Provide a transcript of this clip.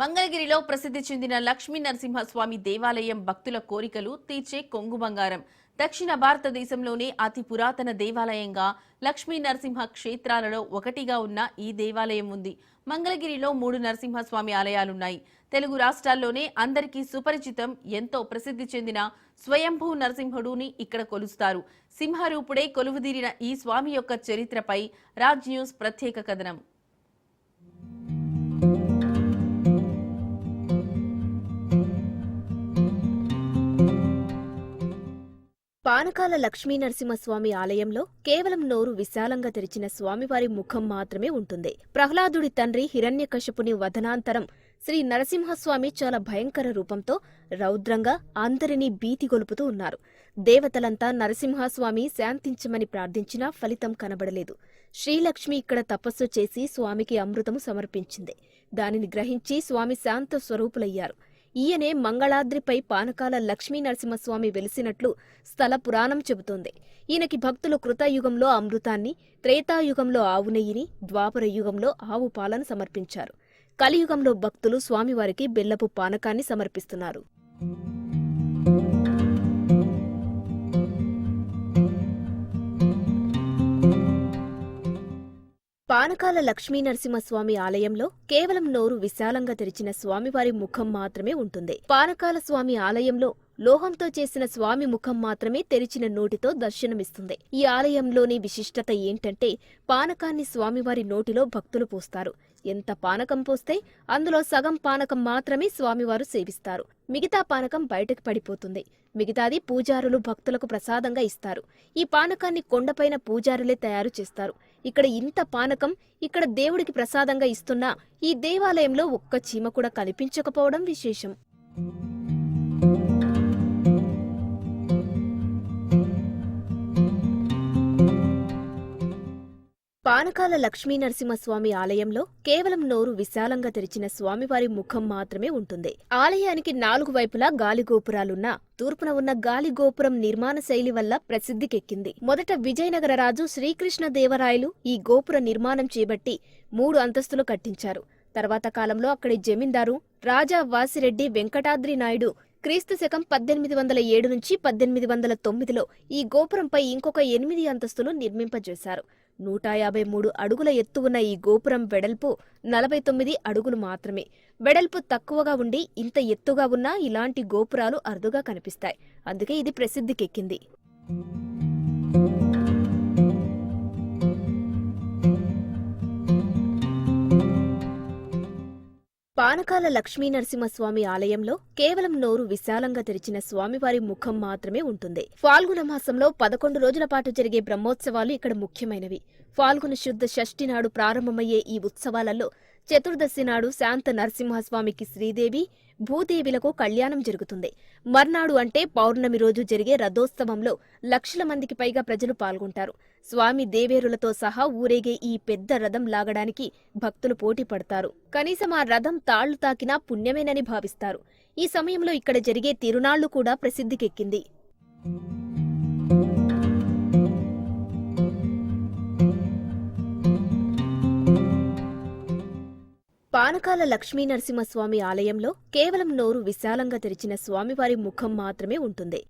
మంగళగిరిలో ప్రసిద్ధి చెందిన లక్ష్మీ నరసింహస్వామి దేవాలయం భక్తుల కోరికలు తీర్చే కొంగు బంగారం. దక్షిణ భారతదేశంలోనే అతి పురాతన దేవాలయంగా లక్ష్మీ నరసింహ క్షేత్రాలలో ఒకటిగా ఉన్న ఈ దేవాలయం ఉంది. మంగళగిరిలో 3 నరసింహస్వామి ఆలయాలున్నాయి. తెలుగు రాష్ట్రాల్లోనే అందరికీ సుపరిచితం, ఎంతో ప్రసిద్ధి చెందిన స్వయంభూ నరసింహుడుని ఇక్కడ కొలుస్తారు. సింహరూపుడే కొలువుదీరిన ఈ స్వామి యొక్క చరిత్రపై రాజ్ న్యూస్ ప్రత్యేక కథనం. పానకాల లక్ష్మీ నరసింహస్వామి ఆలయంలో కేవలం నోరు విశాలంగా తెరిచిన స్వామివారి ముఖం మాత్రమే ఉంటుంది. ప్రహ్లాదుడి తండ్రి హిరణ్యకశపుని వదనాంతరం శ్రీ నరసింహస్వామి చాలా భయంకర రూపంతో రౌద్రంగా అందరినీ భీతిగొలుపుతూ ఉన్నారు. దేవతలంతా నరసింహస్వామి శాంతించమని ప్రార్థించినా ఫలితం కనబడలేదు. శ్రీలక్ష్మి ఇక్కడ తపస్సు చేసి స్వామికి అమృతము సమర్పించింది. దానిని గ్రహించి స్వామి శాంత స్వరూపులయ్యారు. ఈయనే మంగళాద్రిపై పానకాల లక్ష్మీ నరసింహస్వామి వెలిసినట్లు స్థల పురాణం చెబుతోంది. ఈయనకి భక్తులు కృతయుగంలో అమృతాన్ని, త్రేతాయుగంలో ఆవు నెయ్యిని, ద్వాపర యుగంలో ఆవు పాలను సమర్పించారు. కలియుగంలో భక్తులు స్వామివారికి బెల్లపు పానకాన్ని సమర్పిస్తున్నారు. పానకాల లక్ష్మీ నరసింహస్వామి ఆలయంలో కేవలం నోరు విశాలంగా తెరిచిన స్వామివారి ముఖం మాత్రమే ఉంటుంది. పానకాల స్వామి ఆలయంలో లోహంతో చేసిన స్వామి ముఖం మాత్రమే తెరిచిన నోటితో దర్శనమిస్తుంది. ఈ ఆలయంలోని విశిష్టత ఏంటంటే పానకాన్ని స్వామివారి నోటిలో భక్తులు పోస్తారు. ఎంత పానకం పోస్తే అందులో సగం పానకం మాత్రమే స్వామివారు సేవిస్తారు. మిగతా పానకం బయటకు పడిపోతుంది. మిగతాది పూజారులు భక్తులకు ప్రసాదంగా ఇస్తారు. ఈ పానకాన్ని కొండపైన పూజారులే తయారు చేస్తారు. ఇక్కడ ఇంత పానకం ఇక్కడ దేవుడికి ప్రసాదంగా ఇస్తున్నా ఈ దేవాలయంలో ఒక్క చీమ కూడా కనిపించకపోవడం విశేషం. పానకాల లక్ష్మీ నరసింహస్వామి ఆలయంలో కేవలం నోరు విశాలంగా తెరిచిన స్వామివారి ముఖం మాత్రమే ఉంటుంది. ఆలయానికి 4 వైపులా గాలిగోపురాలున్నా తూర్పున ఉన్న గాలిగోపురం నిర్మాణ శైలి వల్ల ప్రసిద్ధికెక్కింది. మొదట విజయనగర రాజు శ్రీకృష్ణదేవరాయలు ఈ గోపుర నిర్మాణం చేపట్టి 3 అంతస్తులు కట్టించారు. తర్వాత కాలంలో అక్కడి జమీందారు రాజా వాసిరెడ్డి వెంకటాద్రి నాయుడు క్రీస్తు శకం 1807 నుంచి 1809లో ఈ గోపురంపై ఇంకొక 8 అంతస్తులు నిర్మింపజేశారు. 153 అడుగుల ఎత్తు ఉన్న ఈ గోపురం వెడల్పు 49 అడుగులు మాత్రమే. వెడల్పు తక్కువగా ఉండి ఇంత ఎత్తుగా ఉన్నా ఇలాంటి గోపురాలు అరుదుగా కనిపిస్తాయి. అందుకే ఇది ప్రసిద్ధికెక్కింది. పానకాల లక్ష్మీ నరసింహస్వామి ఆలయంలో కేవలం నోరు విశాలంగా తెరిచిన స్వామివారి ముఖం మాత్రమే ఉంటుంది. ఫాల్గుణ మాసంలో 11 రోజుల పాటు జరిగే బ్రహ్మోత్సవాలు ఇక్కడ ముఖ్యమైనవి. ఫాల్గుణ శుద్ధ షష్ఠి నాడు ప్రారంభమయ్యే ఈ ఉత్సవాలలో చతుర్దశి నాడు శాంత నరసింహస్వామికి శ్రీదేవి, భూదేవిలకు కళ్యాణం జరుగుతుంది. మర్నాడు అంటే పౌర్ణమి రోజు జరిగే రథోత్సవంలో లక్షల మందికి పైగా ప్రజలు పాల్గొంటారు. స్వామి దేవేరులతో సహా ఊరేగే ఈ పెద్ద రథం లాగడానికి భక్తులు పోటీ పడతారు. కనీసం ఆ రథం తాళ్లు తాకినా పుణ్యమేనని భావిస్తారు. ఈ సమయంలో ఇక్కడ జరిగే తిరునాళ్లు కూడా ప్రసిద్ధికెక్కింది. పానకాల లక్ష్మీ నరసింహస్వామి ఆలయంలో కేవలం నోరు విశాలంగా తెరిచిన స్వామివారి ముఖం మాత్రమే ఉంటుంది.